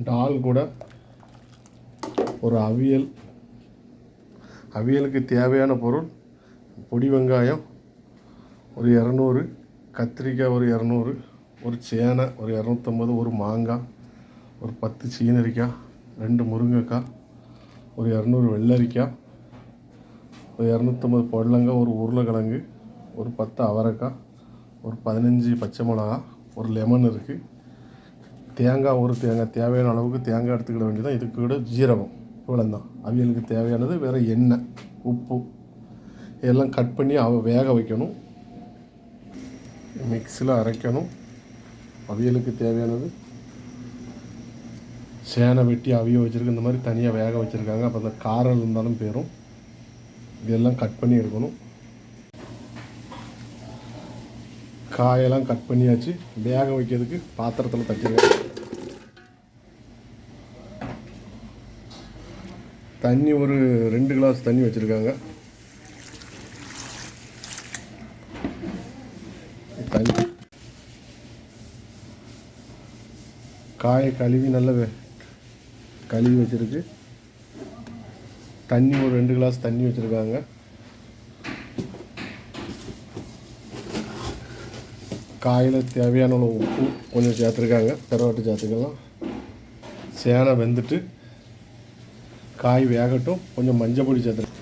டால் கூட ஒரு அவியலுக்கு தேவையான பொருள் பொடி வெங்காயம் ஒரு 200, கத்திரிக்காய் ஒரு 200, ஒரு சேனை ஒரு 250, ஒரு மாங்காய் ஒரு 10 சீனரிக்காய், 2 முருங்கைக்காய், ஒரு 200 வெள்ளரிக்காய், ஒரு 250 பொடலங்காய், ஒரு உருளைக்கிழங்கு, ஒரு 10 அவரைக்காய், ஒரு 15 பச்சை மிளகா, ஒரு லெமன் இருக்குது. தேங்காய் தேவையான அளவுக்கு தேங்காய் எடுத்துக்கிட வேண்டியதான். இதுக்கு கூட ஜீரகம் இவ்வளோந்தான் அவியலுக்கு தேவையானது. வேறு எண்ணெய், உப்பு இதெல்லாம் கட் பண்ணி வேக வைக்கணும். மிக்ஸியில் அரைக்கணும். அவியலுக்கு தேவையானது சேனை வெட்டி அவிய வச்சுருக்கு. இந்த மாதிரி தனியாக வேக வச்சுருக்காங்க. அப்போ அந்த காரம் இருந்தாலும் போயிடும். இதெல்லாம் கட் பண்ணி எடுக்கணும். காயெல்லாம் கட் பண்ணியாச்சு. வேக வைக்கிறதுக்கு பாத்திரத்தில் தட்டிங்க. தண்ணி ஒரு 2 கிளாஸ் தண்ணி வச்சுருக்காங்க. தண்ணி காயை கழுவி நல்லா கழுவி வச்சுருக்கு. தண்ணி ஒரு 2 கிளாஸ் தண்ணி வச்சுருக்காங்க. காயில் தேவையான உப்பு கொஞ்சம் சேர்த்துருக்காங்க. பெரவாட்டு சேர்த்துக்கலாம். சேனை வெந்துட்டு காய் வேகட்டும். கொஞ்சம் மஞ்சள் பொடி சேர்த்து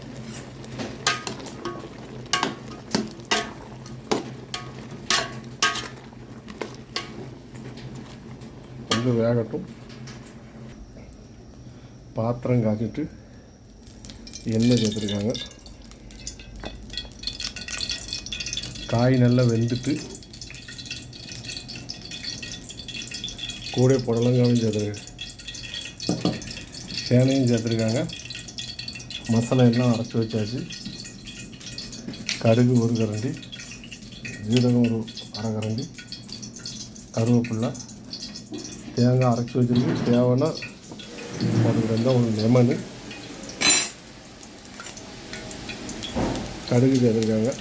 கொஞ்சம் வேகட்டும். பாத்திரம் காய்ச்சிட்டு எண்ணெய் சேர்த்துருக்காங்க. காய் நல்லா வெந்துட்டு கூட புடலங்காயும் சேர்த்துருக்காங்க. சேனையும் சேர்த்துருக்காங்க. மசாலா எல்லாம் அரைச்சி வச்சாச்சு. கடுகு ஒரு கரண்டி, ஜீரகம் ஒரு அரை கரண்டி, கருவேப்பில்லை, தேங்காய் அரைச்சி வச்சுருக்கு. தேவைன்னா போட்டுக்கிட்டு ஒரு லெமனு, கடுகு சேர்த்துருக்காங்க,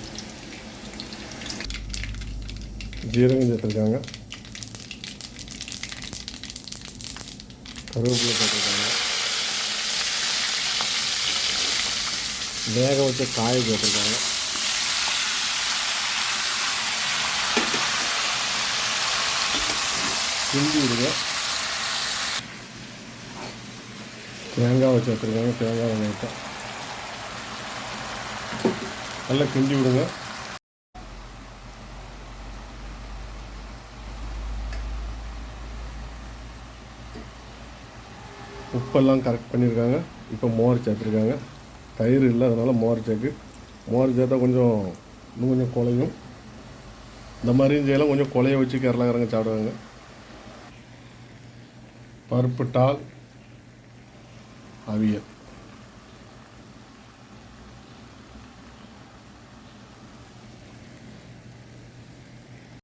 ஜீரகம் சேர்த்துருக்காங்க, கருவேப்பிலை சேர்த்துருக்காங்க. வேக வச்ச காயை சேர்த்துருக்காங்க. கிண்டி விடுங்க. தேங்காவை சேர்த்துருக்காங்க. தேங்காய் வெங்காயத்தை நல்லா கிண்டி விடுங்க. உப்பெல்லாம் கரெக்ட் பண்ணியிருக்காங்க. இப்போ மோர் சேர்த்துருக்காங்க. தயிர் இல்லை, அதனால் மோர் சேர்த்தா இன்னும் கொஞ்சம் குழையும். இந்த மாதிரியும் செய்யலாம். கொஞ்சம் குழைய வச்சு கேரளாக்காரங்க சாப்பிடுவாங்க. பருப்பு டால் அவியல்.